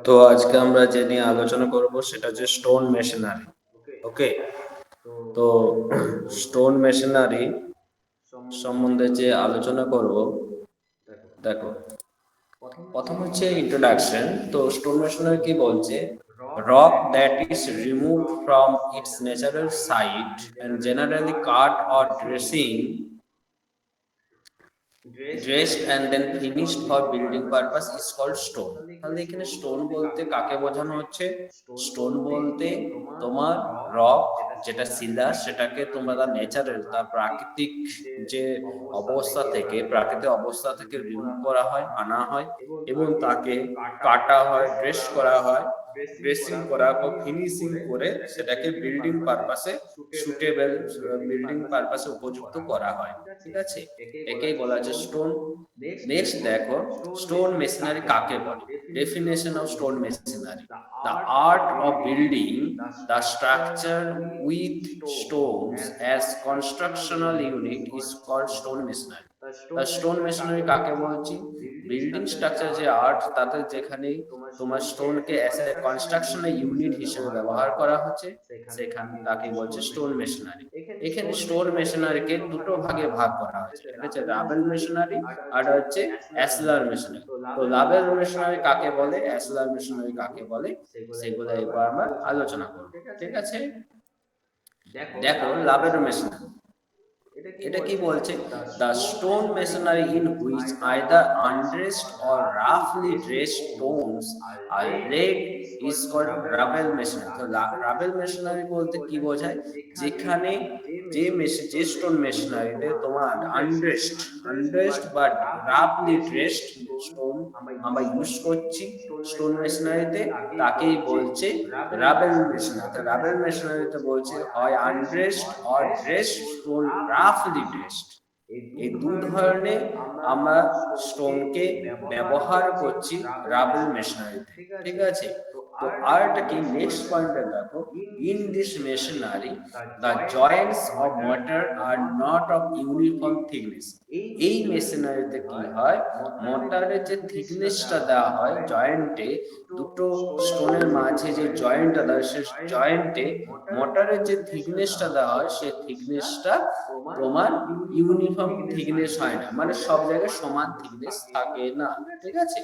তো আজকে আমরা যে নিয়ে আলোচনা করব সেটা হচ্ছে স্টোন মেশিনারি। ওকে, তো স্টোন মেশিনারি সম্বন্ধে যে আলোচনা করব, দেখো প্রথম হচ্ছে ইন্ট্রোডাকশন। তো স্টোন মেশিনারি কি বলছে? Rock that is remove from its natural site and generally cut or dressed and then finished for building purpose is called stone। তাহলে এখানে স্টোন বলতে কাকে বোঝানো হচ্ছে? স্টোন বলতে তোমার রক, যেটা শিলা, সেটাকে তোমরা ন্যাচারাল, তার প্রাকৃতিক যে অবস্থা থেকে, প্রাকৃতিক অবস্থা থেকে রিমুভ করা হয়, আনা হয় এবং তাকে কাটা হয়, ড্রেস করা হয়, ড্রেসিং করা বা ফিনিশিং করে সেটাকে বিল্ডিং পারপাসে সুটেবল, বিল্ডিং পারপাসে উপযুক্ত করা হয়। ঠিক আছে, একেই বলা হচ্ছে স্টোন। নেক্সট দেখো স্টোন মেশিনারি কাকে বলে। Definition of stone machinery: the art of building the structure with stones as constructional unit is called stone masonry। তা স্টোন মেশিনারি কাকে বলছি? বিল্ডিং স্ট্রাকচার যে আর্ট, তাতে যেখানে তোমার স্টোনকে অ্যাজ এ কনস্ট্রাকশনের ইউনিট হিসেবে ব্যবহার করা হচ্ছে, সেখানে তাকে বলছে স্টোন মেশিনারি। এখানে স্টোন মেশিনারিকে দুটো ভাগে ভাগ করা হয়েছে, এটা হচ্ছে রাবেল মেশিনারি আর হচ্ছে অ্যাসলার মেশিনারি। তো রাবেল মেশিনারি কাকে বলে, অ্যাসলার মেশিনারি কাকে বলে, সেগুলো এবার আমরা আলোচনা করব। ঠিক আছে, দেখো রাবেল মেশিনারি এটা কি বলছে? The stone masonry in which either undressed or রাফলি dressed stones are laid is called rubble masonry. তো রাবেল মেশিনারি বলতে কি বোঝায়? যেখানে যে স্টোন মেশিনারিতে তোমার আনড্রেসড বাট রাফলি ড্রেসড স্টোন আমরা ইউজ করছি স্টোন মেশিনারিতে, তাকেই বলছে রাবেল মেশিনারি। রাবেল মেশিনারিতে বলছে হয় আনড্রেসড অর ড্রেসড স্টোন রাফলি ড্রেসড। এই দু ধরনের আমরা স্টোনকে ব্যবহার করছি রাবেল মেশিনারিতে। ঠিক আছে, তো আরটা কি নেক্সট পয়েন্টে দেখো, in this machinery the Joints of mortar are not of uniform thickness. এই মেশিনারিতে কি হয়, মর্টারের যে থিকনেসটা দেওয়া হয় জয়েন্টে, দুটো স্টোনের মাঝে যে জয়েন্টটা দেওয়া হয়, সেই জয়েন্টে মর্টারের যে থিকনেসটা দেওয়া হয়, সেই থিকনেসটা তোমার ইউনিফর্ম থিকনেস হয় না, মানে সব জায়গায় সমান থিকনেস থাকে না। ঠিক আছে,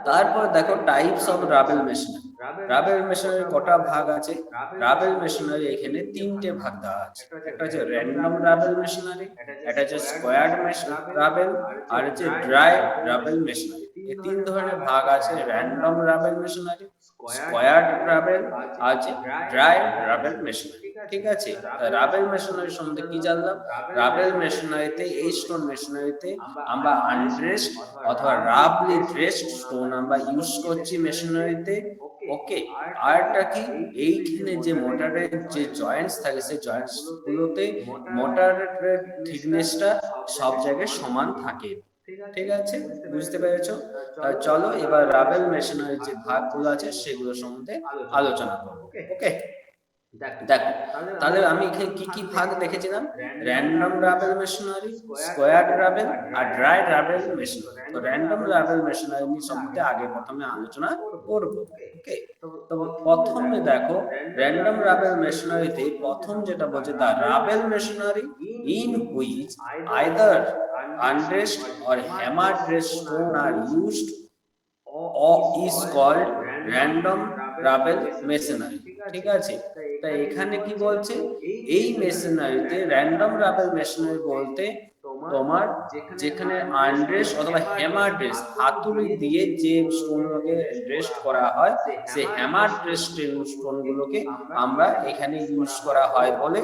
তারপর দেখো টাইপস অফ রাবেল মেশিনারি। রাবেল মেশিনারি কটা ভাগ আছে? রাবেল মেশিনারি এখানে তিনটে ভাগ দেওয়া আছে। একটা হচ্ছে র্যান্ডম রাবেল মেশিনারি, একটা হচ্ছে স্কোয়ার্ড রাবেল, আর হচ্ছে ড্রাই রাবেল মেশিনারি। এই তিন ধরনের ভাগ আছে, র্যান্ডম রাবেল মেশিনারি, স্কোয়ার্ড রাবেল আর হচ্ছে ড্রাই রাবেল মেশিনারি। ঠিক আছে, রাবেল মেশিনারি সম্বন্ধে কি জানলাম? রাবেল মেশিনারিতে, এই স্টোন মেশিনারিতে আমরা আনড্রেসড অথবা রাফলি ড্রেসড স্টোন আমরা ইউজ করছি মেশিনারিতে। ওকে, আরটা কি, এইখানে যে মোটরের যে জয়েন্টস থাকে, সেই জয়েন্টস গুলোতে মোটরের থিকনেসটা সব জায়গায় সমান থাকে। ঠিক আছে, বুঝতে পেরেছো? চলো এবার রাবেল মেশিনারির যে ভাগগুলো আছে সেগুলো সম্বন্ধে আলোচনা করবো। ওকে, দেখো তাহলে আমি এখানে কি কি ভাগ দেখেছিলাম? র্যান্ডম রাবেল মেশিনারি, স্কোয়ার্ড রাবেল আর ড্রাই রাবেল মেশিনারি। তো র্যান্ডম রাবেল মেশিনারি সম্বন্ধে আগে প্রথমে আলোচনা করব। ওকে, তো প্রথমে দেখো র্যান্ডম রাবেল মেশিনারিতে প্রথম যেটা বলছে, the rubble masonry in which either undressed or hammer dressed stone are used is called random rubble masonry. ঠিক আছে, তাই এখানে কি বলছে, এই মেশিনারিতে র্যান্ডম রাবেল মেশিনারি বলতে তোমার যেখানে আনড্রেস অথবা হ্যামার ড্রেস, হাতুড়ি দিয়ে যে স্টোনগুলোকে ড্রেস করা হয়, সেই হ্যামার ড্রেস স্টোনগুলোকে আমরা এখানে ইউজ করা হয় বলে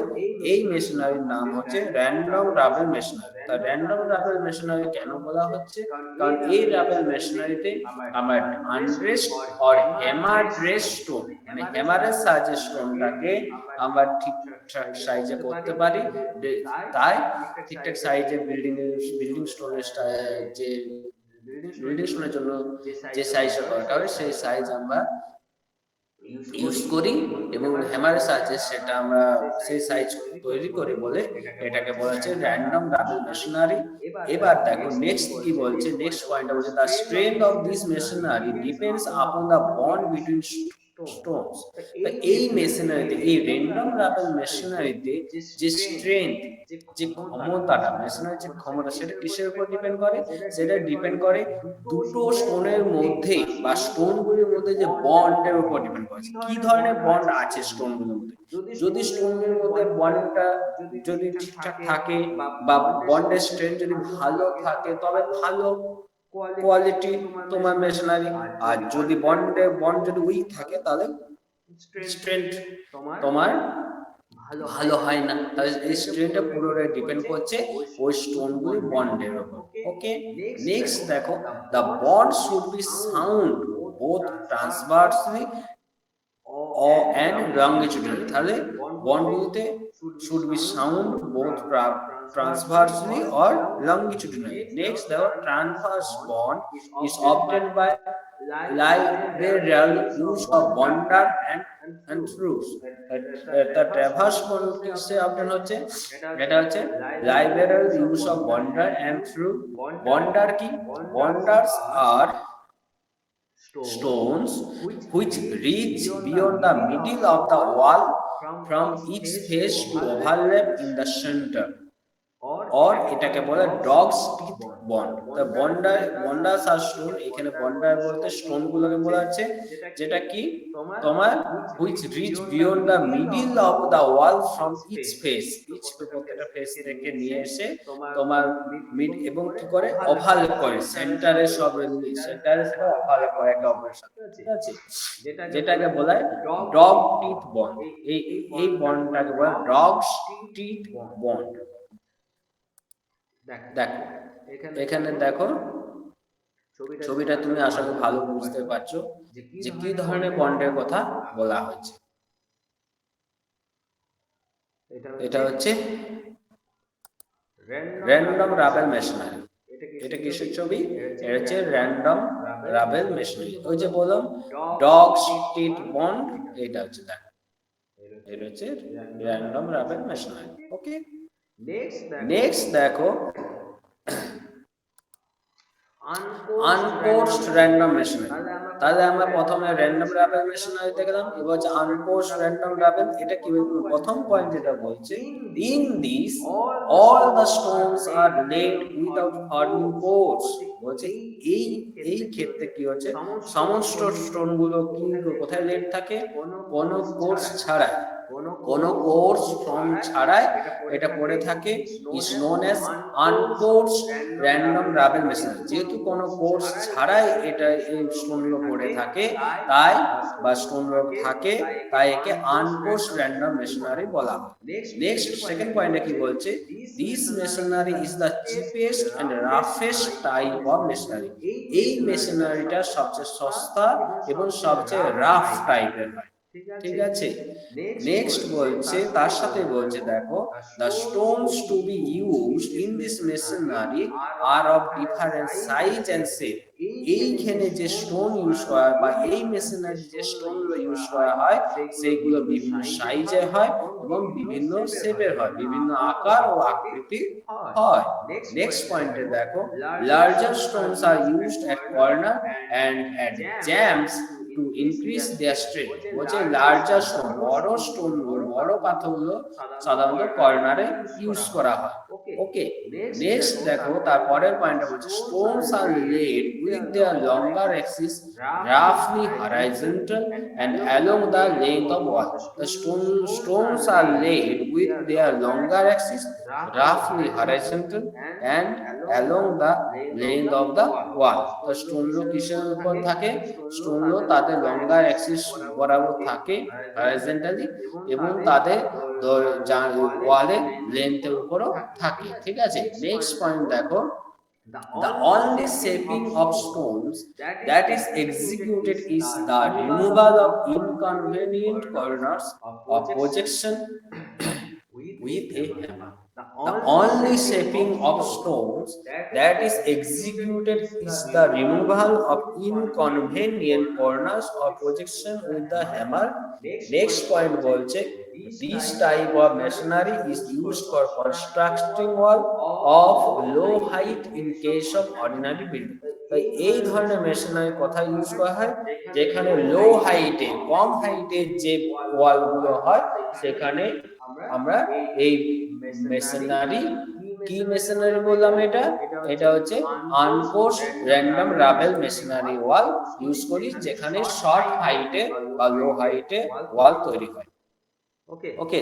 এই মেশিনারির নাম হচ্ছে র্যান্ডম রাবেল মেশিনারি। তা র্যান্ডম রাবেল মেশিনারি কেন বলা হচ্ছে? কারণ এই রাবেল মেশিনারিতে আমরা আনড্রেসড অর হ্যামার ড্রেস স্টোন, মানে হ্যামারের সাহায্যে স্টোনটাকে আমরা ঠিকঠাক সাইজে করতে পারি। তাই ঠিকঠাক সাইজে বিল্ডিং স্টোনের যে বিল্ডিং স্টোনের জন্য যে সাইজটা দরকার হয়, সেই সাইজ আমরা ইউজ করি এবং হ্যামারের সাহায্যে সেটা আমরা সেই সাইজ তৈরি করি বলে এটাকে বলা হচ্ছে র্যান্ডম রাবেল মেশিনারি। এবার দেখো নেক্সট কি বলছে, নেক্সট পয়েন্টটা বলছে the strength of this machinery depends upon the bond between Stones. এই মেশিনারিতে, এই র্যান্ডম রাবেল মেশিনারিতে যে স্ট্রেংথ, যে ক্ষমতাটা, মেশিনারির যে ক্ষমতা, সেটা কিসের উপর ডিপেন্ড করে? সেটা ডিপেন্ড করে দুটো স্টোনের মধ্যে বা স্টোনগুলির মধ্যে যে বন্ডের উপর ডিপেন্ড করে। কি ধরনের বন্ড আছে স্টোনগুলোর মধ্যে? যদি স্টোনগুলোর মধ্যে বন্ডটা যদি ঠিকঠাক থাকে বা বন্ডের স্ট্রেংথ যদি ভালো থাকে তবে ভালো কোয়ালিটি তোমার মেশিনারি। আর যদি বন্ড যদি উইক থাকে তাহলে স্ট্রেংথ তোমার ভালো হয় না। তাহলে এই স্ট্রেংথটা পুরোটাই ডিপেন্ড করছে ওই স্টোনগুলি বন্ডের উপর। ওকে, নেক্সট দেখো the bond should be sound both transversally and longitudinally। তাহলে বন্ডগুলোতে should be sound both transversely or longitudinally। Next, the transverse bond is obtained by liberal use of bonder and through। the transverse bond কিসে obtain হচ্ছে? এটা হচ্ছে liberal use of bonder and through। bonder কি? bonders are stones which reach beyond the middle of the wall from each face to overlap in the center, or এটাকে বলে dogs teeth bond. তো বন্ডার্স আর stone, এখানে বন্ডার বলতে stone গুলোকে বলা হচ্ছে যেটা কি তোমার which reach beyond the middle of the wall from each face, প্রত্যেকটা ফেস থেকে নিয়ে এসে তোমার মিড এবং কি করে ওভারল্যাপ করে সেন্টারে, সব সেন্টারে সেটা ওভারল্যাপ করে একে অপরের সাথে, ঠিক আছে? যেটাকে বলা হয় ডগ টিথ বন্ড। এই বন্ডটাকে বলা হয় ডগস টিথ বন্ড। দেখো এখানে দেখো ছবিটা তুমি আশা করি ভালো বুঝতে পারছো যে কি ধরনের বন্ডের কথা বলা হয়েছে। এটা হচ্ছে র্যান্ডম রাবেল মেশিনারি। এটা কিসের ছবি? এটা হচ্ছে র্যান্ডম রাবেল মেশিনারি। ওই যে বললাম ডগস টিথ বন্ড, এটা হচ্ছে দেখো, এটা হচ্ছে র্যান্ডম রাবেল মেশিনারি। ওকে, নেক্সট দেখো আনফোর্সড র্যান্ডম মেশিনারি। তাহলে আমরা প্রথমে র্যান্ডম রাবেল মেশিনারি দেখলাম, এবার হচ্ছে আনফোর্সড র্যান্ডম রাবেল। এটা কি প্রথম পয়েন্ট যেটা বলছে, in this all the stones are laid without forming course. বলছে এই ক্ষেত্রে কি হচ্ছে, সমস্ত স্টোন গুলো কি কোথায় লেড থাকে? কোনো কোর্স ছাড়াই, কোনো কোর্স ফর্ম ছাড়াই এটা পড়ে থাকে, is known as unforced random রাবেল machinery. যেহেতু কোনো কোর্স ছাড়াই এটা এই স্টোনগুলো পড়ে থাকে, তাই বা স্টোনগুলো থাকে, তাই একে আনফোর্সড র্যান্ডম মেশিনারি বলা হয়। নেক্সট সেকেন্ড পয়েন্টে কি বলছে, this masonry is the cheapest and roughest type of masonry. এই মেশিনারিটা সবচেয়ে সস্তা এবং সবচেয়ে রাফ টাইপের হয়, ঠিক আছে? নেক্সট বলছে, তার সাথে বলছে দেখো the stones to be used in this machinery are of different size and shape। এইখানে যে স্টোন ইউজ করা বা এই মেশিনারি যে স্টোনগুলো ইউজ করা হয় সেগুলো বিভিন্ন সাইজে হয় এবং বিভিন্ন শেপের হয়, বিভিন্ন আকার ও আকৃতির হয়। নেক্সট পয়েন্টে দেখো larger stones are used at corner and at jambs to increase their strength। বলছে লার্জার স্টোন, বড় স্টোনগুলো, বড় পাথরগুলো সাধারণত কর্নারে ইউজ করা হয়। ওকে, নেক্সট দেখো তারপরের পয়েন্টটা বলছে stones are laid with their longer axis রাফলি horizontal and along the length of wall। The stones are laid with their longer axis roughly horizontal and along the length of the wall। তো স্টোনগুলো কিসের উপর থাকে? স্টোনগুলো তাদের লঙ্গার Axis বরাবর থাকে horizontally এবং তাদের ওয়ালের লেন্থের উপরও থাকে, ঠিক আছে? নেক্সট পয়েন্ট দেখো the only shaping of stones that is executed is the removal of inconvenient corners of projection with a hammer। The only shaping of stones that is executed is the removal of inconvenient corners or projection with the hammer. Next point বলছে this type of masonry is used for constructing wall of low height in case of ordinary building. তাই এই ধরনের machinery কথা use করা হয় যেখানে লো হাইটে কম হাইটের যে ওয়ালগুলো হয় সেখানে আমরা এই মেশিনারি কি মেশিনারি বললাম এটা হচ্ছে আনফোর্সড র্যান্ডম রাবেল মেশিনারি ওয়াল ইউজ করি যেখানে শর্ট হাইটে বা লো হাইটে ওয়াল তৈরি হয় ওকে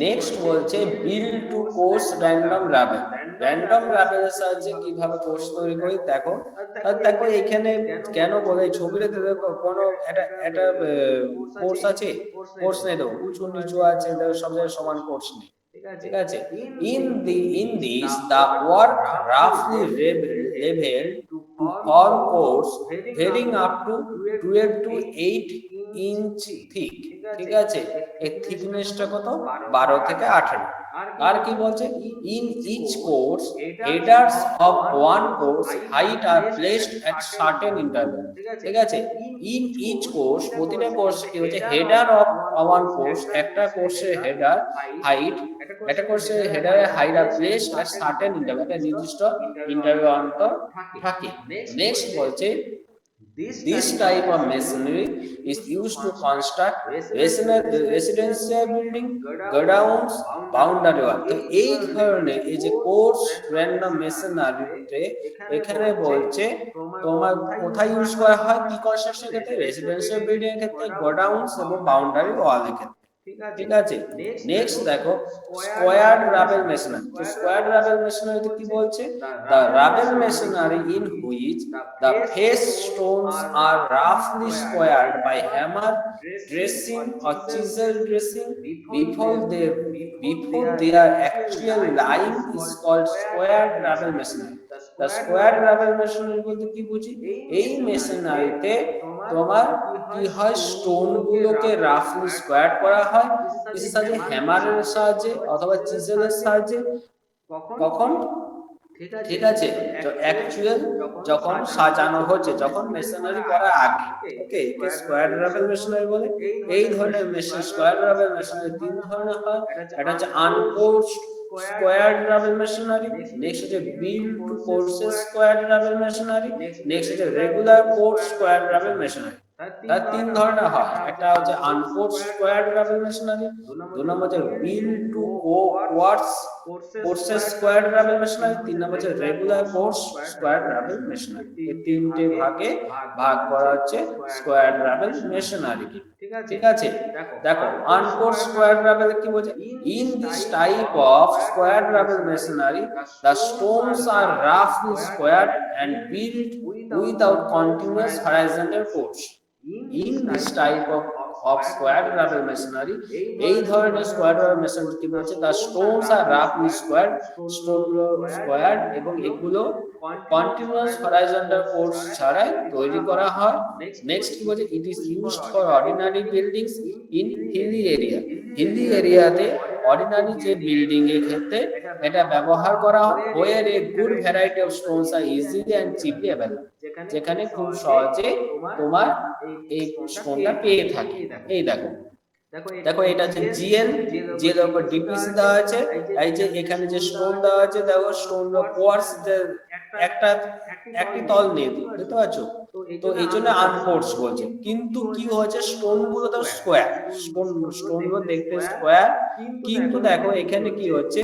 নেক্সট বলছে বিল্ড টু কোর্স র্যান্ডম রাবেল রাবেলের সাহায্যে কিভাবে কোর্স তৈরি করি দেখো এখানে কেন বলে ছবিটাতে দেখো কোনো একটা কোর্স আছে কোর্স নেই তো উঁচু নিচু আছে সব জায়গায় সমান কোর্স নেই ঠিক আছে in this the work roughly leveled to form course varying up to 12 to 8 inch thick ঠিক আছে এই থিকনেসটা কত 12 থেকে 18 আর কি বলছে in each course headers of one course height are placed at certain interval ঠিক আছে in each course প্রতিটা কোর্স কি হচ্ছে হেডার অফ one course একটা কোর্সের হেডার হাইট একটা কোর্সের হেডারের height are placed at certain interval একটা নির্দিষ্ট ইন্টারভ্যাল অন্তর থাকে নেক্সট বলছে This type of masonry is used to construct residential building, godowns, boundary wall. তো এই ধরনের এই যে কোর্স র্যান্ডম মেশিনারিতে এখানে বলছে তোমার কোথায় ইউজ করা হয় কি কনস্ট্রাকশন ক্ষেত্রে রেসিডেন্সিয়াল বিল্ডিং এর ক্ষেত্রে গোডাউনস এবং বাউন্ডারি ওয়াল এর ক্ষেত্রে ঠিক আছে নেক্সট দেখো স্কোয়ার্ড রাবেল মেশিনারি তো স্কোয়ার্ড রাবেল মেশিনারিতে কি বলছে the rabel machinery in which the face stones are roughly squared by hammer dressing or chisel dressing before their actual line is called squared rabel machinery the squared rabel machinery বলতে কি বুঝি এই মেশিনারিতে তোমার কি হয় stone গুলোকে রাফলি square করা হয় কিসের সাহায্যে হ্যামারের সাহায্যে অথবা চিজেলের সাহায্যে কখন ঠিক আছে তো অ্যাকচুয়াল যখন সাজানো হচ্ছে যখন মেশিনারি করা আগে ওকে একে স্কোয়ার রাবেল মেশিনারি বলে এই ধরনের মেশিন স্কোয়ার রাবেল মেশিনারি তিন ধরনের হয় এটা হচ্ছে unforced squared rabel machinery next is build to courses squared rabel machinery next is regular course squared rabel machinery তার তিন ধরনের হয় একটা হচ্ছে আনফোর্সড স্কোয়ার্ড রাবেল মেশিনারি দুই নম্বর হচ্ছে বিল্ড টু কোয়ার্টস কোর্সেস স্কোয়ার্ড রাবেল মেশিনারি তিন নম্বর হচ্ছে regular course squared rubble masonry এই তিনটে ভাগে ভাগ করা হচ্ছে স্কোয়ার্ড রাবেল মেশিনারি ঠিক আছে দেখো আনফোর্সড স্কোয়ার্ড রাবেল কি বলছে in this type of squared rubble machinery the stones are রাফলি squared and built without continuous horizontal course in this type of squared rabel machinery এই ধরনের স্কোয়ার রাবেল মেশিনারি কি বলছে the stones are roughly squared stone squared এবং এগুলো continuous horizontal course ছাড়াই তৈরি করা হয় নেক্সট কি বলছে it is used for ordinary buildings in hilly area এরিয়াতে অর্ডিনারি যে বিল্ডিং এর ক্ষেত্রে এটা ব্যবহার করা হয় where a good variety of stones are easily and cheaply available যেখানে খুব সহজে তোমার এই স্টোনটা পেয়ে থাকে এই দেখো এটা হচ্ছে জিএল এর উপর ডিপিসি দেওয়া আছে এই যে এখানে যে স্টোন দেওয়া আছে দেখো স্টোন কোয়ার্স একটি তল নেই বুঝতে পারছো তো এই জন্য আনফোর্স বলছে কিন্তু কি হয়েছে স্টোন গুলো তো স্কোয়ার স্টোন গুলো দেখতে স্কোয়ার কিন্তু দেখো এখানে কি হচ্ছে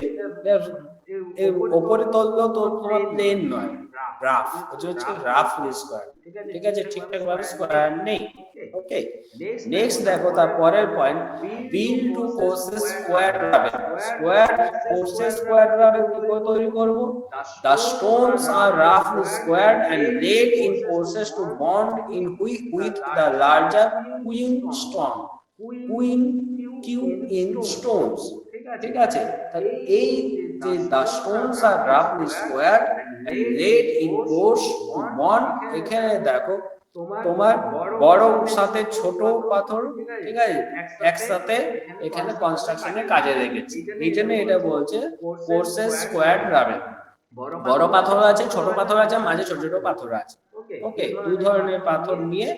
উপরে তলগুলো তো তোমার প্লেন নয় রাফ হচ্ছে রাফলি স্কোয়ার ঠিক আছে ঠিকঠাক ভাবে স্কোয়ার নেই ওকে নেক্সট দেখো তারপরের point built to courses square rubble courses square rubble কি করে তৈরি করব the stones are roughly squared and laid in courses to bond in with the larger queen in stones ঠিক আছে তাহলে এই যে the stones are roughly squared and laid in course to bond এখানে দেখো তোমার বড় সাথে ছোট পাথর, ঠিক আছে, একসাথে এখানে কনস্ট্রাকশনের কাজে লেগেছে। এই জন্য এটা বলছে কোর্সেস স্কোয়ার্ড রাবেল। বড় পাথর আছে, ছোট পাথর আছে, মাঝে ছোট ছোট পাথর আছে। ওকে, দুই ধরনের পাথর নিয়ে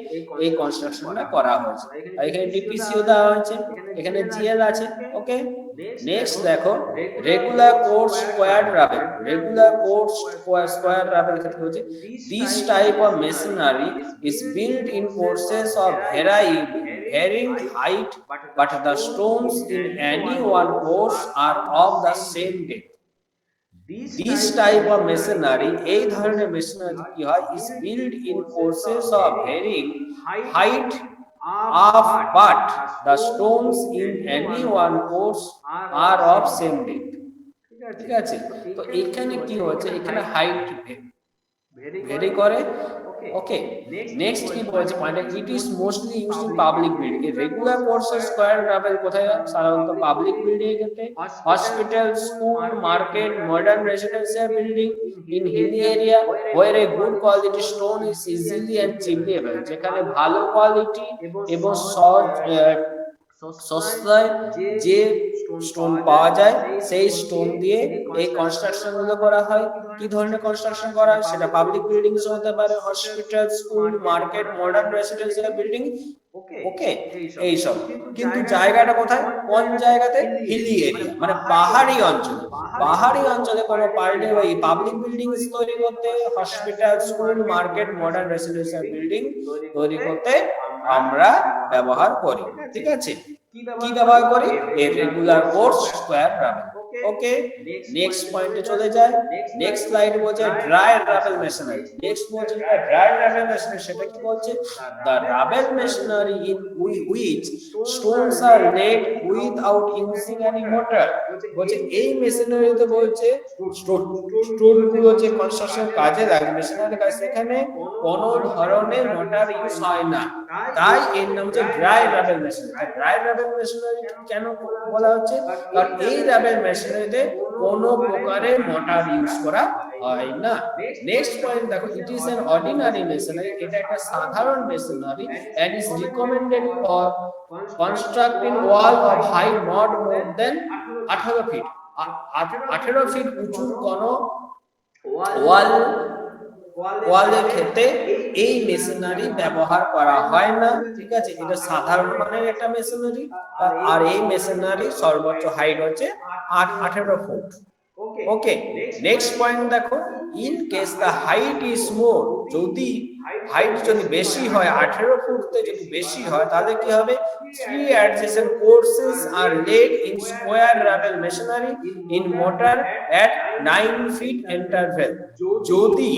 এই কনস্ট্রাকশনটা করা হয়েছে। আর এখানে ডিপিসিও দেওয়া হয়েছে, এখানে জিএল আছে। ওকে, নেক্সট দেখো regular course squared রাবেল। Regular course squared রাবেল ক্ষেত্রে হচ্ছে this type of machinery is build in courses of varying height, but the stones in any one course are of the same depth. This type of masonry, এই ধরনের machinery কি হয়, is built in courses of varying height of, but the stones in any one course are of same depth. ঠিক আছে, তো এখানে কি হচ্ছে, এখানে হাইট ভেরি করে। ওকে, নেক্সট কি বলছে point, it is mostly used in public building. Regular courses square rubble কোথায় সাধারণত পাবলিক বিল্ডিং এর ক্ষেত্রে, hospital, school, market, modern residential building, in hilly area where a good quality stone is easily and cheaply available. যেখানে ভালো quality এবং সহজ সস্তায় যে স্টোন পাওয়া যায়, সেই স্টোন দিয়ে এই কনস্ট্রাকশন গুলো করা হয়। কি ধরনের কনস্ট্রাকশন করা হয়, সেটা পাবলিক বিল্ডিংস হতে পারে, hospital, school, market, modern residential building. Okay, এইসব। কিন্তু জায়গাটা কোথায়, কোন জায়গাতে, হিলি এরিয়া, মানে পাহাড়ি অঞ্চলে। পাহাড়ি অঞ্চলে কোনো পাবলিক বিল্ডিংস তৈরি করতে, hospital, school, market, modern residential building তৈরি করতে আমরা ব্যবহার করি। ঠিক আছে, কি ব্যবহার করি, এই regular course square rubble. Okay, next পয়েন্টে চলে যায়। নেক্সট স্লাইড বলছে ড্রাই রাবেল মেশিনারি। নেক্সট বলছে ড্রাই রাবেল মেশিনারি, সেটা কি বলছে, the rubble masonry in which stones are laid without using any mortar. বলছে এই মেশিনারিতে বলছে স্টোন গুলো যে কনস্ট্রাকশন কাজে লাগে, মেশিনারি কাজ, সেখানে কোনো ধরনের মোটর ইউজ হয় না, তাই এর নাম হচ্ছে dry rubble machinery. Dry rubble machinery কেন বলা হচ্ছে, কারণ এই রাবেল মেশিনারিতে কোনো প্রকারের মোটর ইউজ করা হয় না। নেক্সট পয়েন্ট দেখো, it is an ordinary masonry. এটা একটা সাধারণ masonry and is recommended for constructing wall of height not more than 18 feet. 18 feet উঁচু কোনো ওয়ালের ক্ষেত্রে এই মেশিনারি ব্যবহার করা হয় না। ঠিক আছে, এটা সাধারণ মানের একটা মেশিনারি, আর এই মেশিনারি সর্বোচ্চ হাইট হচ্ছে 18 ফুট। ওকে, নেক্সট পয়েন্ট দেখো, in case the height is more, যদি হাইট যদি বেশি হয়, 18 ফুটতে যদি বেশি হয়, তাহলে কি হবে, 3 adjacent courses are laid in square ravel machinery in mortar at 9 feet interval। যদি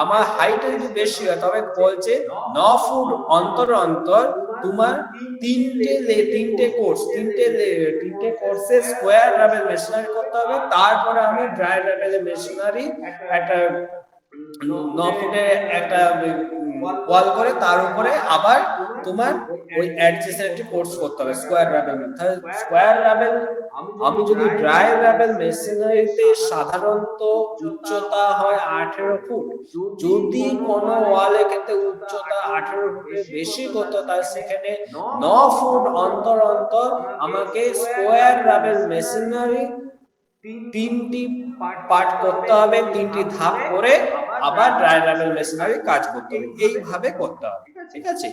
আমার হাইট যদি বেশি হয়, তবে বলছে 9 ফুট অন্তর অন্তর তোমার তিনটে কোর্সে স্কয়ার রাবেল মেশিনারি করতে হবে। তারপরে আমি ড্রাই রাবেল মেশিনারি একটা 9 ফুটের একটা ওয়াল করে তার উপরে আবার তোমার ওই অ্যাডজেসেন্ট কোর্স করতে হবে স্কয়ার রাবেল। তাহলে স্কয়ার রাবেল, আমি যদি ড্রাই রাবেল মেশিনারিতে সাধারণত উচ্চতা হয় 18 ফুট, যদি কোনো ওয়ালের ক্ষেত্রে উচ্চতা 18 ফুটের বেশি করতে, তাহলে সেখানে 9 ফুট অন্তর অন্তর আমাকে স্কয়ার রাবেল মেশিনারি 3টি পার্ট করতে হবে, 3টি ধাপ করে আবার ড্রাই রাবেল মেশিনারি কাজ করতে হবে। এইভাবে করতে হবে। ঠিক আছে,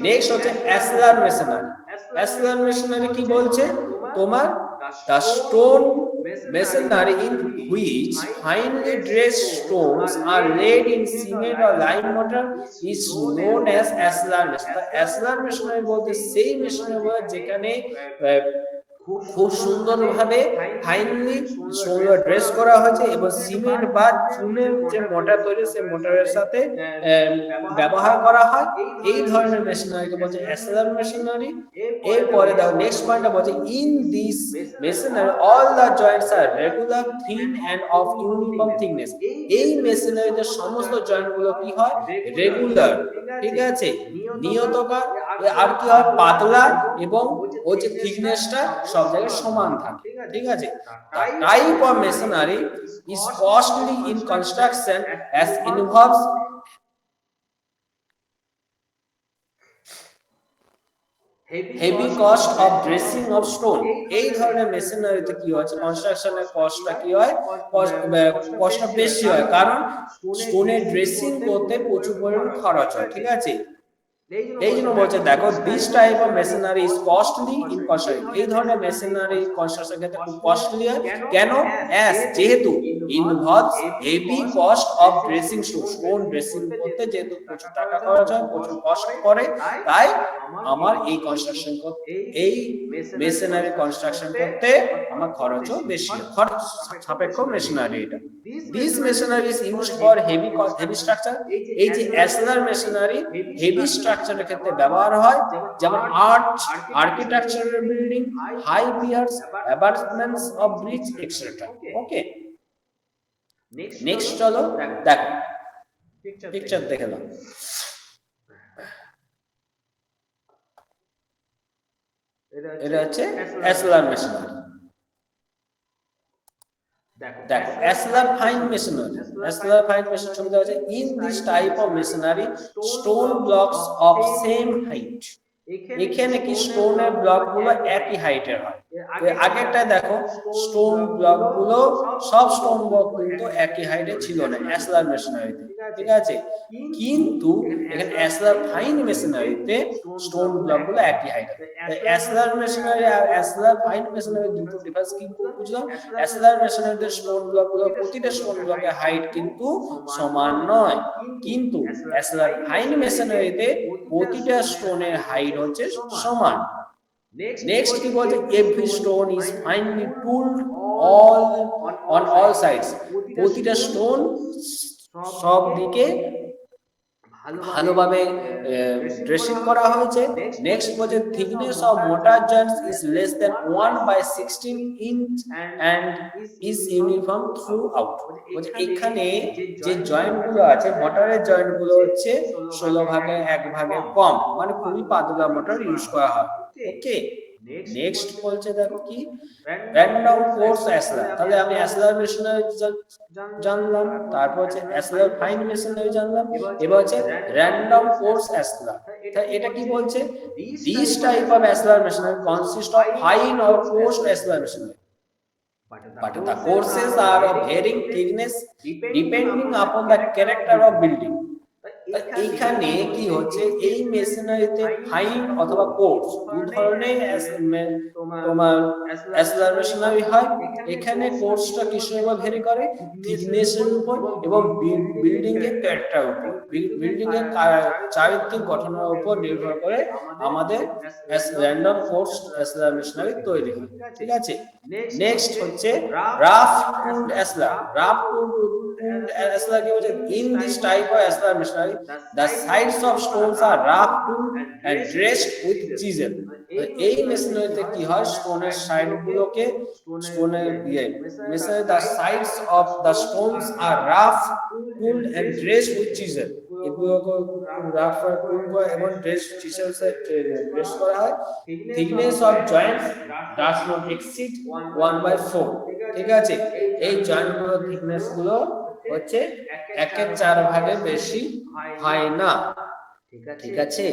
নেক্সট হচ্ছে অ্যাসলার মেশিনারি। অ্যাসলার মেশিনারি কি বলছে, তোমার the stone masonry in which finely dressed stones are laid in cement or lime mortar is known as aslar masonry। aslar masonry বলতে সেই মেশিনারি যেখানে খুব সুন্দরভাবে ফাইনলি ড্রেস করা হয়েছে এবং সিমেন্ট বা চুনের যে মোটর তৈরি, সেই মোটরের সাথে ব্যবহার করা হয়। এই ধরনের মেশিনারিকে বলছে অ্যাসলার মেশিনারি। এরপরে দাও নেক্সট পয়েন্টটা বলছে in this masonry all the joints are regular, thin and of uniform thickness. এই মেশিনারিতে সমস্ত জয়েন্ট গুলো কি হয়, রেগুলার, ঠিক আছে, নিয়তকার, আর কি হয়, পাতলা, এবং ওই যে থিকনেসটা সব জায়গায় সমান থাকে। ঠিক আছে, type of machinery is costly in construction as involves heavy cost of dressing of stone, এই ধরনের মেশিনারিতে কি হচ্ছে কনস্ট্রাকশনের কস্টটা কি হয়, কস্টটা বেশি হয়, কারণ স্টোনের ড্রেসিং করতে প্রচুর পরিমাণ খরচ হয়, ঠিক আছে। এই জন্য বলছে দেখো this type of machinery is costly in construction, এই ধরনের মেশিনারি কনস্ট্রাকশন ক্ষেত্রে খুব কস্টলি হয়। কেন? অ্যাজ যেহেতু involves heavy cost of dressing stone, stone dressing করতে যেহেতু প্রচুর টাকা খরচ হয়, প্রচুর কষ্ট করে, তাই আমার এই কনস্ট্রাকশন করতে, এই মেশিনারি কনস্ট্রাকশন করতে আমার খরচও বেশি হয়, খরচ সাপেক্ষ মেশিনারি এটা। This masonry is used for heavy structure, এই যে অ্যাসলার মেশিনারি হেভি স্ট্রাকচারের ক্ষেত্রে ব্যবহার হয়, যেমন architectural building, high piers, apartments of bridge etcetera. Okay, next চলো দেখো পিকচার দেখে নাও। এটা হচ্ছে অ্যাসলার মেশিনারি। দেখো অ্যাসলার ফাইন মেশিনারি, অ্যাসলার ফাইন মেশিনারি ছবি দেওয়া আছে। In this type of machinery stone blocks of same height, এখানে কি স্টোনের ব্লক গুলো একই হাইটের হয়। আগেরটা দেখো স্টোন ব্লক গুলো, সব স্টোন ব্লক কিন্তু একই হাইটে ছিল না অ্যাসলার মেশিনারিতে, ঠিক আছে। কিন্তু এখানে অ্যাসলার ফাইন মেশিনারিতে স্টোন ব্লক গুলো একই হাইটে। অ্যাসলার মেশিনারি আর অ্যাসলার ফাইন মেশিনারি দুটো ডিফারেন্স কি বুঝলাম। অ্যাসলার মেশিনারিতে স্টোন ব্লক গুলো, প্রতিটা স্টোন ব্লকের হাইট কিন্তু সমান নয়, কিন্তু অ্যাসলার ফাইন মেশিনারিতে প্রতিটা স্টোনের হাইট হচ্ছে সমান। নেক্সট কি বলছে, every stone is finely tooled all on all sides, প্রতিটা স্টোন সব দিকে ভালোভাবে ড্রেসিং করা হয়েছে। নেক্সট বলছে thickness of mortar joints is less than 1/16 inch and is uniform throughout. বলছে এখানে যে জয়েন্ট গুলো আছে, মোটরের জয়েন্ট গুলো হচ্ছে 16 ভাগে 1 ভাগে কম, মানে খুবই পাতলা মোটর ইউজ করা হয়। ওকে, নেক্সট বলছে দেখো কি, র্যান্ডম কোর্স অ্যাসলার, তাহলে আমি অ্যাসলার মেশিনারি জানলাম, তারপর হচ্ছে অ্যাসলার ফাইন মেশিনারি জানলাম, এবার হচ্ছে র্যান্ডম কোর্স অ্যাসলার। তাহলে এটা কি বলছে, this type of ashlar machinery consist of fine or coarse ashlar machinery, but the courses are of varying thickness depending upon the character of building। এইখানে কি হচ্ছে, এই মেশিনারিতে ফাইন অথবা কোর্স দুই ধরনের তোমার অ্যাসলার মেশিনারি হয়। এখানে কোর্সটা কিসের উপর ভ্যারি করে, থিকনেসের উপর এবং বিল্ডিং এর ক্যারেক্টার উপর, বিল্ডিং এর চারিত্রিক গঠনের উপর নির্ভর করে আমাদের র্যান্ডম কোর্স অ্যাসলার মেশিনারি তৈরি হয়, ঠিক আছে। নেক্সট হচ্ছে rough tooled অ্যাসলার। Rough tooled ashlar কি বলছে, in this type of ashlar machinery the sides of stones are rough tooled and dressed with chisel। এই মেশিনারিতে কি হয়, স্টোনের সাইড গুলোকে স্টোনের machinery the sides of the stones are rough tooled and dressed with chisel, এগুলোকে rough টুল করে এবং chisel সে dress করা হয়। thickness of joints does not exceed 1/4, ঠিক আছে। এই জয়েন্ট গুলোর থিকনেস গুলো হচ্ছে 1/4 ভাগের বেশি হয় না, ঠিক আছে।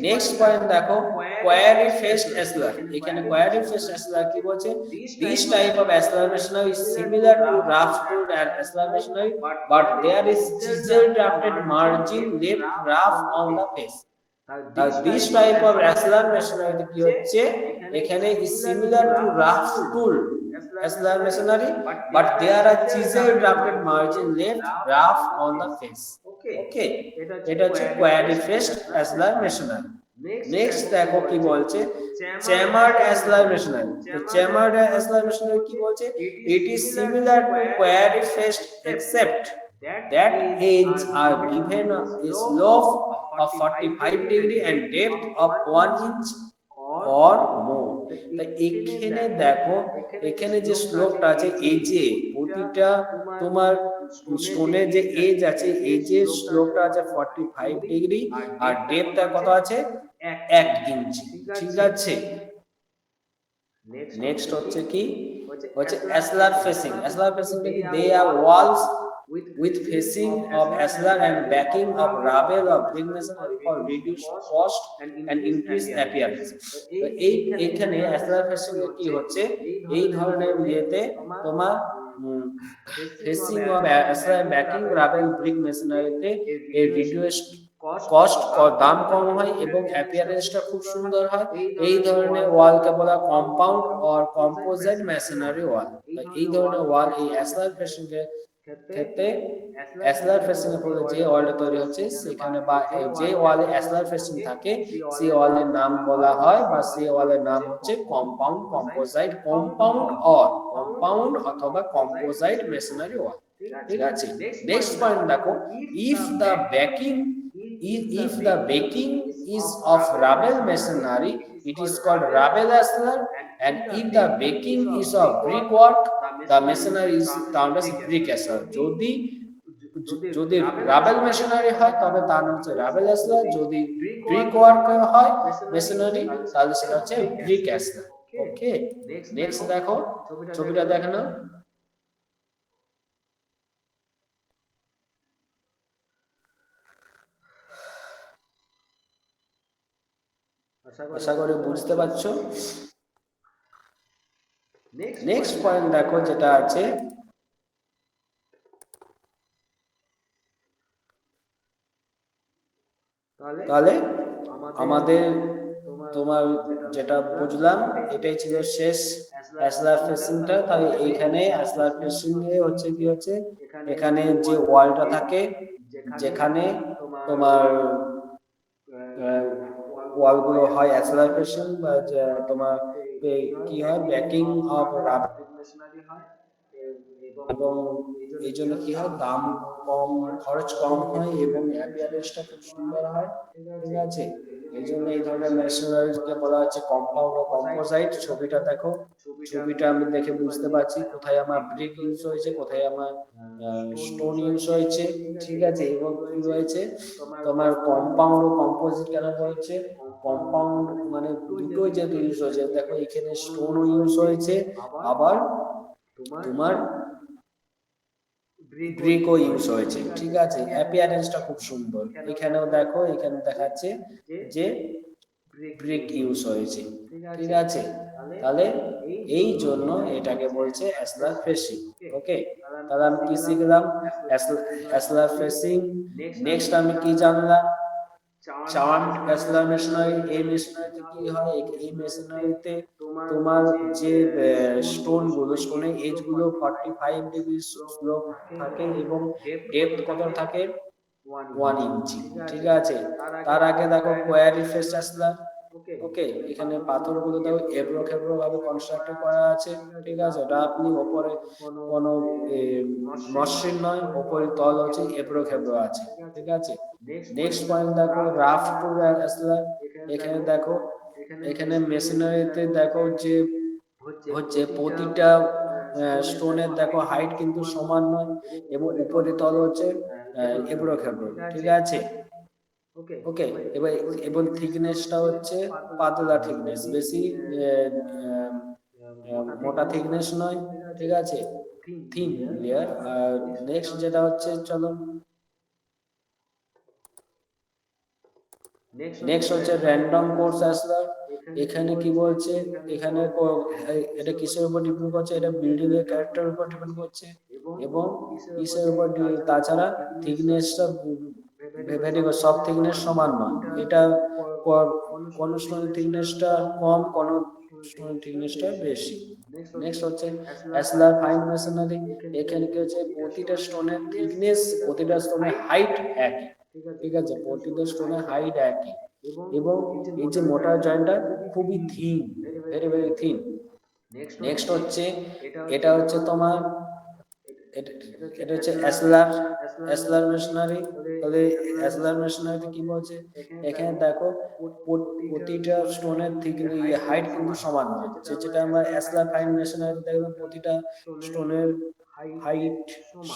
নেক্সট পয়েন্ট দেখো, কোয়ারি ফেসড অ্যাসলার। এখানে কোয়ারি ফেসড অ্যাসলার কি বলছে, this type of ashlar machinery is similar to rough tooled ashlar machinery but there is chisel drafted margin left rough on the face। This type of ashlar machinery কি হচ্ছে, এখানে is similar to rough tooled ashlar machinery but there are chisel drafted margin left rough on the face। Okay, এটা হচ্ছে quarry faced অ্যাসলার machinery. Next দেখো কি বলছে, চ্যামার্ড অ্যাসলার machinery. তো চ্যামার্ড অ্যাসলার machinery কি বলছে, it is similar to quarry faced except that edges are given a slope of 45 degree and depth of 1 inch or more। তাই এখানে দেখো, এখানে যে স্লোপটা আছে, এজে প্রতিটা তোমার স্টোনের যে এজ আছে, এজের স্লোপটা আছে 45 ডিগ্রি আর ডেপথটা কত আছে, 1 ইঞ্চি, ঠিক আছে। নেক্সট হচ্ছে কি, হচ্ছে অ্যাসলার ফেসিং। অ্যাসলার ফেসিং কি, দে আর Waals with facing of aslar and backing of rabel or brick masonry for reduced cost and increase appearance। তো এইখানে aslar facing এ কি হচ্ছে, এই ধরনের ইয়েতে তোমার facing of aslar backing rabel brick masonryতে এই রিডিউসড কস্ট দাম কম হয় এবং অ্যাপিয়ারেন্সটা খুব সুন্দর হয়। এই ধরনের ওয়ালকে বলা কম্পাউন্ড অর কম্পোজিট মেশনারি ওয়াল। এই ধরনের ওয়াল এই অ্যাসলার ফেসিং এর ক্ষেত্রে অ্যাসলার ফেসিং এর ফলে যে ওয়ালটা তৈরি হচ্ছে সেখানে বা যে ওয়ালে অ্যাসলার ফেসিং থাকে সেই ওয়ালের নাম বলা হয় বা সেই ওয়ালের নাম হচ্ছে কম্পাউন্ড কম্পোজিট কম্পাউন্ড অথবা কম্পোজিট মেশনারি ওয়াল। ঠিক আছে, নেক্সট পয়েন্ট দেখো, if the backing is of rabel masonry, it is called rabel aslar, and if the backing is of brickwork, the masonry is termed as brick aslar। যদি রাবেল masonry হয় তবে তার নাম হচ্ছে রাবেল আসলার, যদি ব্রিক ওয়ার্ক হয় masonry তাহলে সেটা হচ্ছে ব্রিক আসলার। ওকে, নেক্সট দেখো, ছবিটা দেখো না। আশা করি বুঝতে পারছো। নেক্সট পয়েন্ট দেখো যেটা আছে, তাহলে আমাদের তোমার যেটা বুঝলাম এটাই ছিল শেষ অ্যাসলার ফেসিংটা। তাই এইখানে অ্যাসলার ফেসিং এ হচ্ছে কি হচ্ছে, এখানে যে ওয়ালটা থাকে যেখানে তোমার ওয়ালগুলো হয় অ্যাসলার ফেসিং বা তোমার কি হয় ব্যাকিং অফ রাবার হয়, এবং এই জন্য কি হয় দাম কম, খরচ কম হয় এবং অ্যাপিয়ারেন্সটা খুব সুন্দর হয়। ঠিক আছে, এই জন্য এই ধরনের মেশিনারিকে বলা হচ্ছে কম্পাউন্ড ও কম্পোজিট। ছবিটা দেখো, ছবিটা আমি দেখে বুঝতে পারছি কোথায় আমার ব্রিক ইউজ হয়েছে, কোথায় আমার স্টোন ইউজ হয়েছে। ঠিক আছে, এবং কি রয়েছে তোমার কম্পাউন্ড ও কম্পোজিট কেন হয়েছে, কম্পাউন্ড মানে দুটোই যেহেতু ইউজ হয়েছে, দেখো এখানে স্টোনও ইউজ হয়েছে আবার তোমার ব্রিকও ইউজ হয়েছে। ঠিক আছে, অ্যাপিয়ারেন্সটা খুব সুন্দর। এখানেও দেখো, এখানে দেখাচ্ছে যে ব্রিক ইউজ হয়েছে। ঠিক আছে, তাহলে এই জন্য এটাকে বলছে অ্যাসলার ফেসিং। ওকে, তাহলে আমি কি শিখলাম, অ্যাসলার ফেসিং। নেক্সট আমি কি জানলাম, চার্মড অ্যাসলার মেশনারি। এই মেশনারিতে কি হয়, এই মেশনারিতে তোমার যে স্টোন গুলো, স্টোনের এজ গুলো 45 ডিগ্রি স্লোপ থাকে এবং ডেপথ কত থাকে 1 ইঞ্চি। ঠিক আছে, তার আগে দেখো কোয়ারি ফেস অ্যাসলার। ওকে, এখানে পাথরগুলো দেখো এবড়ো খেবড়ো ভাবে কনস্ট্রাক্টেড করা আছে। ঠিক আছে, এটা আপনি উপরে কোনো মসৃণ নয়, উপরে তল হচ্ছে এবড়ো খেবড়ো আছে। ঠিক আছে, নেক্সট পয়েন্ট দেখো রাফ টু অ্যাসলার। এখানে দেখো, এখানে মেশিনারিতে দেখো যে হচ্ছে প্রতিটা স্টোনের দেখো হাইট কিন্তু সমান নয় এবং উপরে তল হচ্ছে এবড়ো খেবড়ো। ঠিক আছে, ওকে, এবার এবং থিকনেসটা হচ্ছে পাতলা থিকনেস, বেশি মোটা থিকনেস নয়। ঠিক আছে, থিন লেয়ার। আর নেক্সট যেটা হচ্ছে, চলো নেক্সট হচ্ছে র্যান্ডম কোর্স অ্যাসলার। এখানে কি বলছে, এখানে এটা কিসের উপর ডিপেন্ড করছে, এটা বিল্ডিং এর ক্যারেক্টার উপর ডিপেন্ড করছে এবং কিসের উপর, তাছাড়া থিকনেসটা ভেরি সব থিকনেস সমান নয়। এটা কোন স্টোনের থিকনেসটা কম, কোন স্টোনের থিকনেসটা বেশি। নেক্সট হচ্ছে অ্যাসলার ফাইন মেশনারি। এখানে কি হচ্ছে প্রতিটা স্টোনের থিকনেস, প্রতিটা স্টোনের হাইট একই। ঠিক আছে, প্রতিটা স্টোনের হাইট একই এবং এই যে মোটা জয়েন্টটা খুবই thin, very very thin. Next হচ্ছে, এটা হচ্ছে তোমার এটা হচ্ছে অ্যাসলার মেশনারি। তাহলে অ্যাসলার মেশনারিতে কি বলছে, এখানে দেখো প্রতিটা স্টোনের হাইট কিন্তু সমান নয়। যেটা আমরা অ্যাসলার ফাইন মেশনারি দেখলাম প্রতিটা স্টোনের হাইট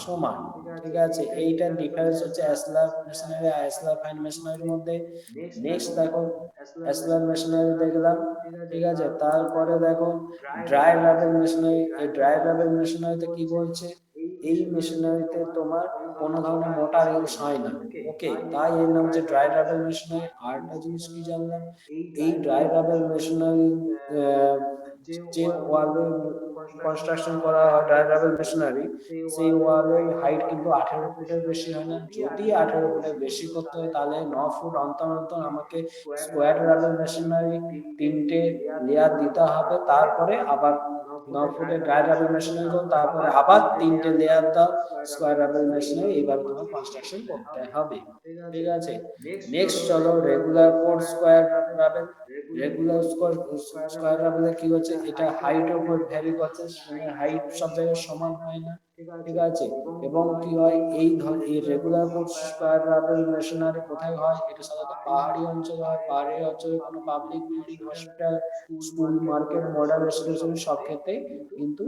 সমান। ঠিক আছে, এইটার ডিফারেন্স হচ্ছে অ্যাসলার মেশনারি আর অ্যাসলার ফাইন মেশনারির মধ্যে। নেক্সট দেখো অ্যাসলার মেশনারি দেখলাম। ঠিক আছে, তারপরে দেখো ড্রাই রাবেল মেশনারি। এই ড্রাই রাবেল মেশনারিতে কি বলছে, এই মেশিনারিতে তোমার কোনো ধরনের মোটর ইউজ হয় না। ওকে, তাই এর নাম হচ্ছে ড্রাই রাবেল মেশিনারি। আরেকটা জিনিস কি জানলাম, এই ড্রাই রাবেল মেশিনারি যে ওয়ালে কনস্ট্রাকশন করা হয় ড্রাই রাবেল মেশিনারি, সেই ওয়ালের হাইট কিন্তু 18 ফুটের বেশি হয় না। যদি 18 ফুটের বেশি করতে হয় তাহলে 9 ফুট অন্তর অন্তর আমাকে স্কোয়ার রাবেল মেশিনারি 3টে লেয়ার দিতে হবে, তারপরে আবার 9 ফুটের ড্রাই রাবেল মেশিনারি করো, তারপরে আবার 3টে লেয়ার দাও স্কোয়ার রাবেল মেশিনারি। এইভাবে তোমার কনস্ট্রাকশন করতে হবে। ঠিক আছে, নেক্সট চলো regular course square রাবেল। Regular square রাবেলে কি হচ্ছে, এটা হাইটের উপর ভ্যারি করছে, হাইট সব জায়গায় সমান হয় না। ঠিক আছে, এবং কি হয় এই রেগুলার কোর্স স্কোয়ার রাবেল মেশিনারি কোথায় হয়, এটা সাধারণত পাহাড়ি অঞ্চলে হয়। পাহাড়ি অঞ্চলে কোনো public building, hospital, school, market, modern residential সব ক্ষেত্রেই কিন্তু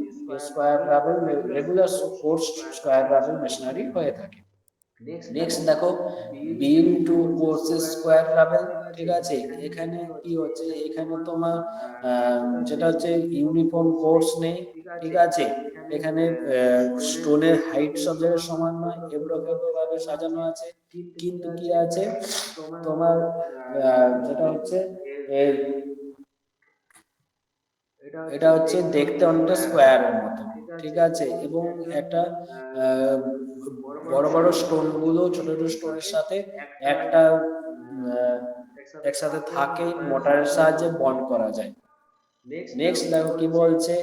square রাবেল regular course square রাবেল machinery হয়ে থাকে। নেক্সট দেখো বিম টু কোর্সেস স্কোয়ার রাবেল। ঠিক আছে, এখানে কি হচ্ছে, এখানে তোমার যেটা হচ্ছে ইউনিফর্ম কোর্স নেই। ঠিক আছে, এখানে স্টোনের হাইট সব জায়গায় সমান নয়, এবড়ো খেবড়ো ভাবে সাজানো আছে। কিন্তু কি আছে তোমার যেটা হচ্ছে এটা হচ্ছে দেখতে অনেকটা স্কোয়ারের মতো। ঠিক আছে, এবং একটা বড় বড় স্টোন গুলো ছোট ছোট স্টোনের সাথে একটা একসাথে থাকে, মোটরের সাহায্যে বন্ড করা যায়। নেক্সট দেখো কি বলছে,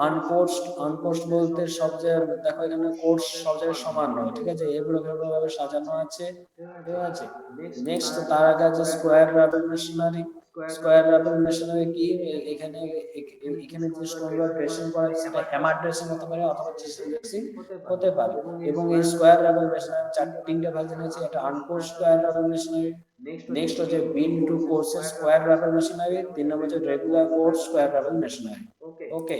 আনকোর্সড বলতে সব জায়গায় দেখো এখানে কোর্স সব জায়গায় সমান নয়। ঠিক আছে, এগুলো ভাবে সাজানো আছে। ঠিক আছে, নেক্সট তার আগে আছে স্কোয়ার রাবেল মেশিনারি। স্কোয়ার রাবেল মেশিনারি কি, এখানে এখানে যে স্টোনগুলো ড্রেসিং করা হয় সেটা হ্যামার ড্রেসিং হতে পারে অথবা চিসেল ড্রেসিং হতে পারে। এবং এই স্কোয়ার রাবেল মেশিনারি তিনটে ভার্সন আছে, এটা আনকোর্সড স্কোয়ার রাবেল মেশিনারি। নেক্সট হচ্ছে বিম টু কোর্সেস স্কোয়ার রাবেল মেশিনারি। 3 নম্বর হচ্ছে রেগুলার কোর্স স্কোয়ার রাবেল মেশিনারি। ওকে,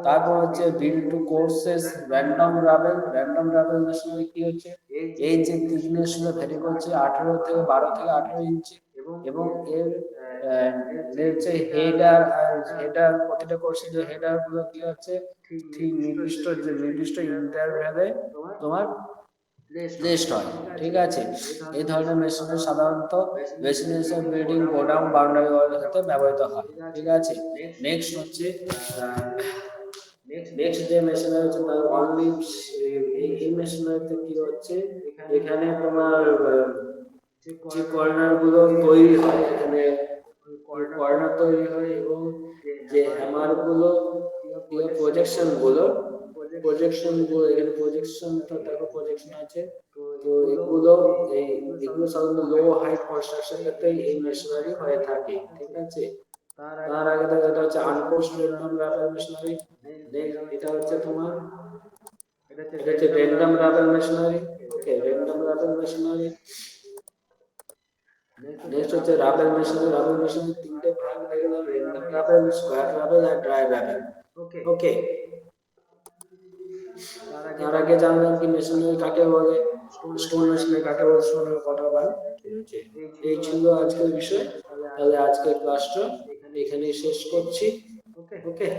তারপর হচ্ছে বিম two courses random রাবেল। Random রাবেল machinery কি হচ্ছে, এই যে থিকনেস গুলো ভ্যারি করছে 18 থেকে 12 থেকে 18 ইঞ্চি, এবং এর হচ্ছে হেডার প্রতিটা কোর্সের যে হেডার গুলো কি হচ্ছে ঠিক নির্দিষ্ট ইন্টারভ্যালে তোমার প্লেসড হয়। ঠিক আছে, এই ধরনের মেশিনারি সাধারণত রেসিডেন্সিয়াল বিল্ডিং, গোডাউন, বাউন্ডারি ওয়ালের ক্ষেত্রে ব্যবহৃত হয়। ঠিক আছে, নেক্সট হচ্ছে নেক্সট যে মেশিনারি হচ্ছে তার অনলি এই মেশিনারিতে কি হচ্ছে, এখানে তোমার যে কর্নার গুলো তৈরি হয়, এখানে কর্নার তৈরি হয়, এবং যে হ্যামার গুলো প্রজেকশন গুলো এখানে প্রজেকশনটা দেখো, প্রজেকশন আছে। তো এগুলো সাধারণত লো হাইট কনস্ট্রাকশন ক্ষেত্রে এই মেশিনারি হয়ে থাকে। ঠিক আছে, তার আগে এটা হচ্ছে আনকোর্সড র্যান্ডম রাবেল মেশিনারি। এটা হচ্ছে তোমার এটা হচ্ছে র্যান্ডম রাবেল মেশিনারি। ওকে, র্যান্ডম রাবেল মেশিনারি। নেক্সট হচ্ছে রাবেল মেশিনারি। রাবেল মেশিনারি তিনটে ভাগ হয়ে গেল, র্যান্ডম রাবেল, স্কোয়ার রাবেল আর ড্রাই রাবেল। ওকে, তার আগে জানলাম কি মেশিনারি কাকে বলে, স্টোন মেশিনারি কাকে বলে, স্টোনের কথা বল। ঠিক আছে, এই ছিল আজকের বিষয়। তাহলে আজকের ক্লাসটা এখানেই শেষ করছি। ওকে।